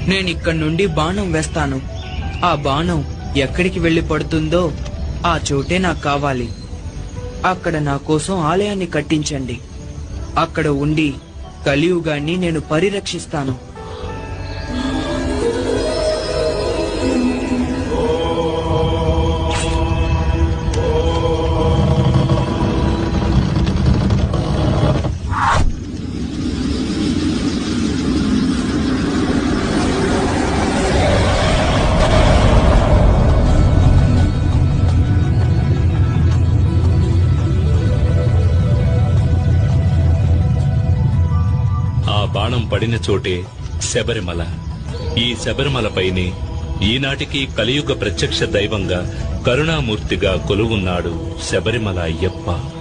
నేనిక్కడి నుండి బాణం వేస్తాను. ఆ బాణం ఎక్కడికి వెళ్లి పడుతుందో ఆ చోటే నాకు కావాలి. అక్కడ నా కోసం ఆలయాన్ని కట్టించండి. అక్కడ ఉండి కలియుగాన్ని నేను పరిరక్షిస్తాను. బాణం పడిన చోటే శబరిమల. ఈ శబరిమలపైనే ఈనాటికి కలియుగ ప్రత్యక్ష దైవంగా కరుణామూర్తిగా కొలువున్నాడు శబరిమల అయ్యప్ప.